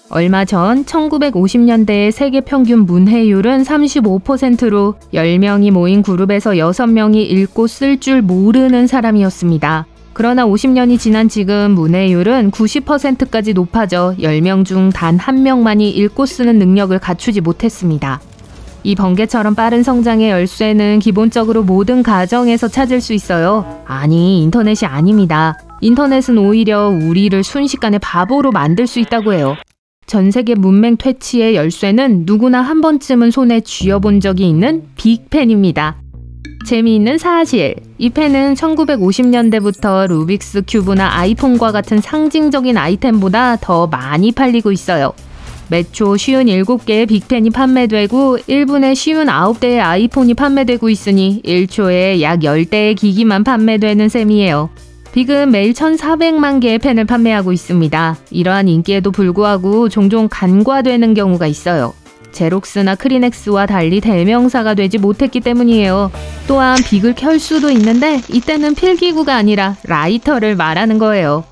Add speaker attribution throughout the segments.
Speaker 1: 얼마 전 1950년대의 세계 평균 문해율은 35%로 10명이 모인 그룹에서 6명이 읽고 쓸 줄 모르는 사람이었습니다. 그러나 50년이 지난 지금 문해율은 90%까지 높아져 10명 중 단 1명만이 읽고 쓰는 능력을 갖추지 못했습니다. 이 번개처럼 빠른 성장의 열쇠는 기본적으로 모든 가정에서 찾을 수 있어요. 아니, 인터넷이 아닙니다. 인터넷은 오히려 우리를 순식간에 바보로 만들 수 있다고 해요. 전 세계 문맹 퇴치의 열쇠는 누구나 한 번쯤은 손에 쥐어본 적이 있는 빅펜입니다. 재미있는 사실, 이 펜은 1950년대부터 루빅스 큐브나 아이폰과 같은 상징적인 아이템보다 더 많이 팔리고 있어요. 매초 57개의 빅펜이 판매되고 1분에 59대의 아이폰이 판매되고 있으니 1초에 약 10대의 기기만 판매되는 셈이에요. 빅은 매일 1,400만 개의 펜을 판매하고 있습니다. 이러한 인기에도 불구하고 종종 간과되는 경우가 있어요. 제록스나 크리넥스와 달리 대명사가 되지 못했기 때문이에요. 또한 빅을 켤 수도 있는데 이때는 필기구가 아니라 라이터를 말하는 거예요.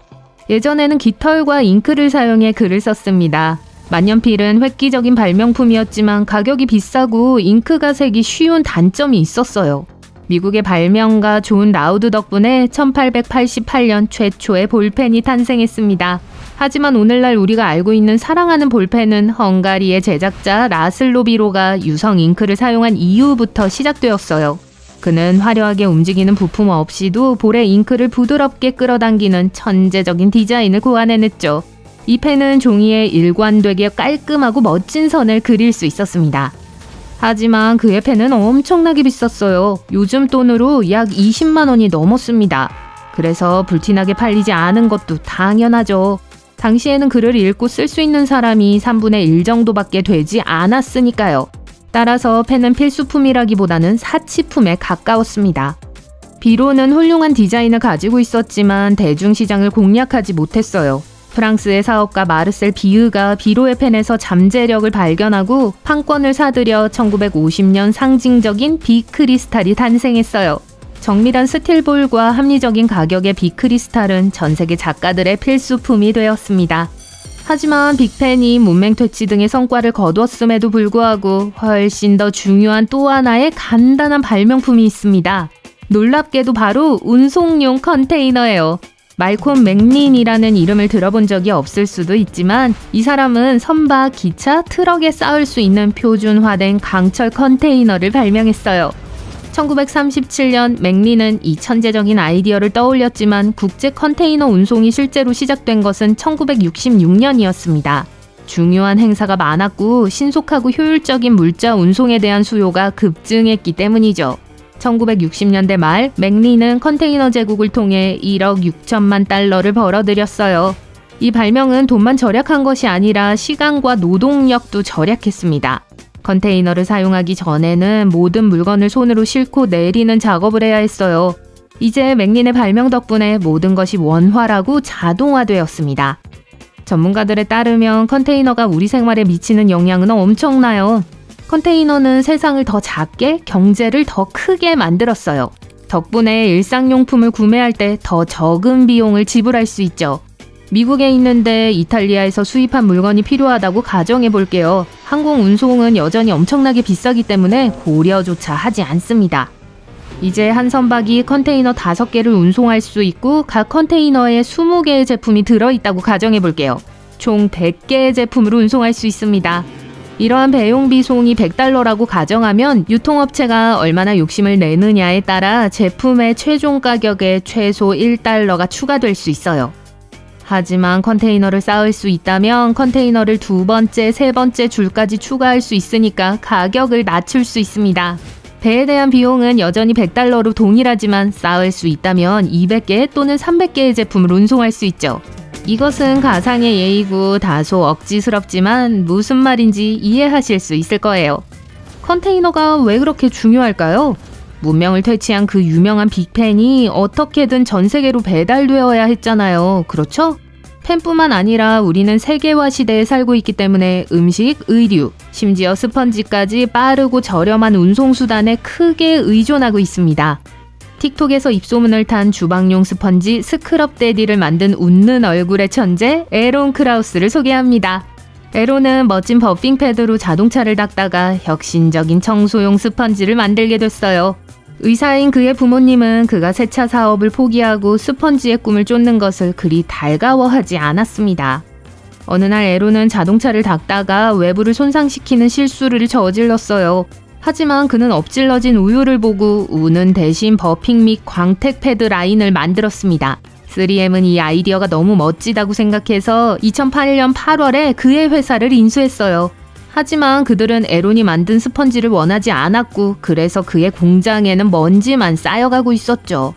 Speaker 1: 예전에는 깃털과 잉크를 사용해 글을 썼습니다. 만년필은 획기적인 발명품이었지만 가격이 비싸고 잉크가 새기 쉬운 단점이 있었어요. 미국의 발명가 존 라우드 덕분에 1888년 최초의 볼펜이 탄생했습니다. 하지만 오늘날 우리가 알고 있는 사랑하는 볼펜은 헝가리의 제작자 라슬로 비로가 유성 잉크를 사용한 이후부터 시작되었어요. 그는 화려하게 움직이는 부품 없이도 볼에 잉크를 부드럽게 끌어당기는 천재적인 디자인을 고안해냈죠. 이 펜은 종이에 일관되게 깔끔하고 멋진 선을 그릴 수 있었습니다. 하지만 그의 펜은 엄청나게 비쌌어요. 요즘 돈으로 약 20만 원이 넘었습니다. 그래서 불티나게 팔리지 않은 것도 당연하죠. 당시에는 글을 읽고 쓸 수 있는 사람이 3분의 1 정도밖에 되지 않았으니까요. 따라서 펜은 필수품이라기보다는 사치품에 가까웠습니다. 비로는 훌륭한 디자인을 가지고 있었지만 대중시장을 공략하지 못했어요. 프랑스의 사업가 마르셀 비으가 비로의 펜에서 잠재력을 발견하고 판권을 사들여 1950년 상징적인 비크리스탈이 탄생했어요. 정밀한 스틸볼과 합리적인 가격의 비크리스탈은 전 세계 작가들의 필수품이 되었습니다. 하지만 빅펜이 문맹 퇴치 등의 성과를 거두었음에도 불구하고 훨씬 더 중요한 또 하나의 간단한 발명품이 있습니다. 놀랍게도 바로 운송용 컨테이너예요. 말콤 맥린이라는 이름을 들어본 적이 없을 수도 있지만 이 사람은 선박, 기차, 트럭에 쌓을 수 있는 표준화된 강철 컨테이너를 발명했어요. 1937년 맥린은 이 천재적인 아이디어를 떠올렸지만 국제 컨테이너 운송이 실제로 시작된 것은 1966년이었습니다. 중요한 행사가 많았고 신속하고 효율적인 물자 운송에 대한 수요가 급증했기 때문이죠. 1960년대 말 맥린은 컨테이너 제국을 통해 1억 6천만 달러를 벌어들였어요. 이 발명은 돈만 절약한 것이 아니라 시간과 노동력도 절약했습니다. 컨테이너를 사용하기 전에는 모든 물건을 손으로 싣고 내리는 작업을 해야 했어요. 이제 맥린의 발명 덕분에 모든 것이 원활하고 자동화되었습니다. 전문가들에 따르면 컨테이너가 우리 생활에 미치는 영향은 엄청나요. 컨테이너는 세상을 더 작게, 경제를 더 크게 만들었어요. 덕분에 일상용품을 구매할 때 더 적은 비용을 지불할 수 있죠. 미국에 있는데 이탈리아에서 수입한 물건이 필요하다고 가정해 볼게요. 항공 운송은 여전히 엄청나게 비싸기 때문에 고려조차 하지 않습니다. 이제 한 선박이 컨테이너 5개를 운송할 수 있고 각 컨테이너에 20개의 제품이 들어있다고 가정해 볼게요. 총 100개의 제품을 운송할 수 있습니다. 이러한 배용 비송이 $100라고 가정하면 유통업체가 얼마나 욕심을 내느냐에 따라 제품의 최종 가격에 최소 $1가 추가될 수 있어요. 하지만 컨테이너를 쌓을 수 있다면 컨테이너를 2번째, 3번째 줄까지 추가할 수 있으니까 가격을 낮출 수 있습니다. 배에 대한 비용은 여전히 $100로 동일하지만 쌓을 수 있다면 200개 또는 300개의 제품을 운송할 수 있죠. 이것은 가상의 예이고 다소 억지스럽지만 무슨 말인지 이해하실 수 있을 거예요. 컨테이너가 왜 그렇게 중요할까요? 문명을 퇴치한 그 유명한 빅펜이 어떻게든 전 세계로 배달되어야 했잖아요. 그렇죠? 펜뿐만 아니라 우리는 세계화 시대에 살고 있기 때문에 음식, 의류, 심지어 스펀지까지 빠르고 저렴한 운송수단에 크게 의존하고 있습니다. 틱톡에서 입소문을 탄 주방용 스펀지 스크럽데디를 만든 웃는 얼굴의 천재 에론 크라우스를 소개합니다. 에로는 멋진 버핑 패드로 자동차를 닦다가 혁신적인 청소용 스펀지를 만들게 됐어요. 의사인 그의 부모님은 그가 세차 사업을 포기하고 스펀지의 꿈을 쫓는 것을 그리 달가워하지 않았습니다. 어느 날 에로는 자동차를 닦다가 외부를 손상시키는 실수를 저질렀어요. 하지만 그는 엎질러진 우유를 보고 우는 대신 버핑 및 광택 패드 라인을 만들었습니다. 3M은 이 아이디어가 너무 멋지다고 생각해서 2008년 8월에 그의 회사를 인수했어요. 하지만 그들은 에론이 만든 스펀지를 원하지 않았고 그래서 그의 공장에는 먼지만 쌓여가고 있었죠.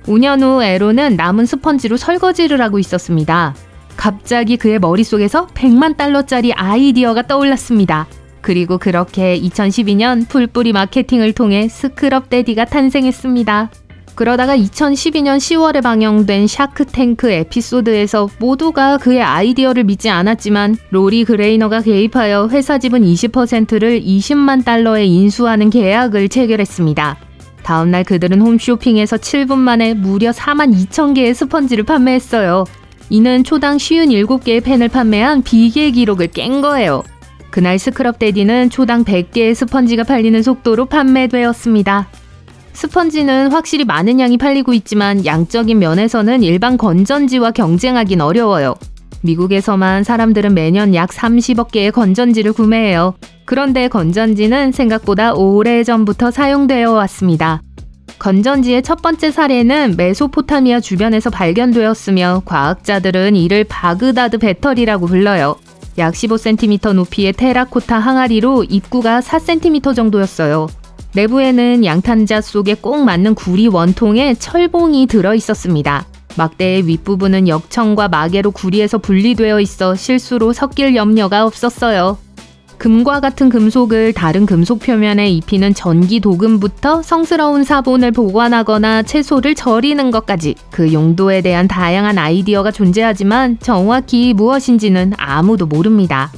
Speaker 1: 5년 후 에론은 남은 스펀지로 설거지를 하고 있었습니다. 갑자기 그의 머릿속에서 100만 달러짜리 아이디어가 떠올랐습니다. 그리고 그렇게 2012년 풀뿌리 마케팅을 통해 스크럽데디가 탄생했습니다. 그러다가 2012년 10월에 방영된 샤크탱크 에피소드에서 모두가 그의 아이디어를 믿지 않았지만 로리 그레이너가 개입하여 회사 지분 20%를 20만 달러에 인수하는 계약을 체결했습니다. 다음날 그들은 홈쇼핑에서 7분 만에 무려 4만 2천 개의 스펀지를 판매했어요. 이는 초당 57개의 펜을 판매한 비계 기록을 깬 거예요. 그날 스크럽데디는 초당 100개의 스펀지가 팔리는 속도로 판매되었습니다. 스펀지는 확실히 많은 양이 팔리고 있지만 양적인 면에서는 일반 건전지와 경쟁하긴 어려워요. 미국에서만 사람들은 매년 약 30억 개의 건전지를 구매해요. 그런데 건전지는 생각보다 오래전부터 사용되어 왔습니다. 건전지의 첫 번째 사례는 메소포타미아 주변에서 발견되었으며 과학자들은 이를 바그다드 배터리라고 불러요. 약 15cm 높이의 테라코타 항아리로 입구가 4cm 정도였어요. 내부에는 양탄자 속에 꼭 맞는 구리 원통에 철봉이 들어있었습니다. 막대의 윗부분은 역청과 마개로 구리에서 분리되어 있어 실수로 섞일 염려가 없었어요. 금과 같은 금속을 다른 금속 표면에 입히는 전기 도금부터 성스러운 사본을 보관하거나 채소를 절이는 것까지 그 용도에 대한 다양한 아이디어가 존재하지만 정확히 무엇인지는 아무도 모릅니다.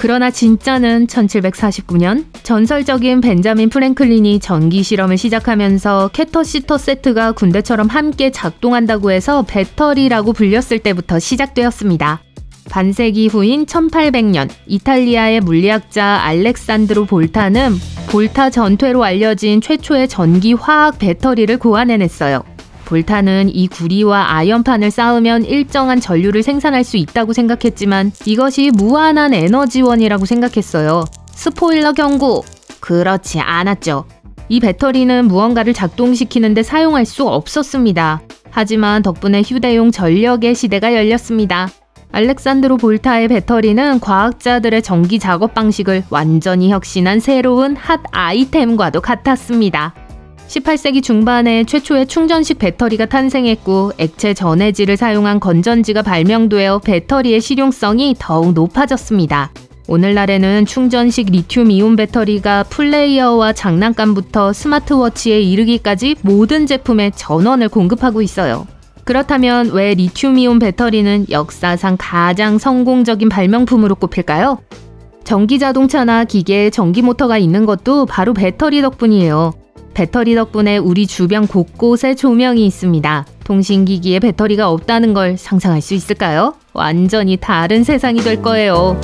Speaker 1: 그러나 진짜는 1749년 전설적인 벤자민 프랭클린이 전기 실험을 시작하면서 캐터시터 세트가 군대처럼 함께 작동한다고 해서 배터리라고 불렸을 때부터 시작되었습니다. 반세기 후인 1800년 이탈리아의 물리학자 알렉산드로 볼타는 볼타 전퇴로 알려진 최초의 전기 화학 배터리를 고안해냈어요. 볼타는 이 구리와 아연판을 쌓으면 일정한 전류를 생산할 수 있다고 생각했지만 이것이 무한한 에너지원이라고 생각했어요. 스포일러 경고! 그렇지 않았죠. 이 배터리는 무언가를 작동시키는데 사용할 수 없었습니다. 하지만 덕분에 휴대용 전력의 시대가 열렸습니다. 알렉산드로 볼타의 배터리는 과학자들의 전기 작업 방식을 완전히 혁신한 새로운 핫 아이템과도 같았습니다. 18세기 중반에 최초의 충전식 배터리가 탄생했고 액체 전해질을 사용한 건전지가 발명되어 배터리의 실용성이 더욱 높아졌습니다. 오늘날에는 충전식 리튬이온 배터리가 플레이어와 장난감부터 스마트워치에 이르기까지 모든 제품에 전원을 공급하고 있어요. 그렇다면 왜 리튬이온 배터리는 역사상 가장 성공적인 발명품으로 꼽힐까요? 전기자동차나 기계에 전기모터가 있는 것도 바로 배터리 덕분이에요. 배터리 덕분에 우리 주변 곳곳에 조명이 있습니다. 통신기기에 배터리가 없다는 걸 상상할 수 있을까요? 완전히 다른 세상이 될 거예요.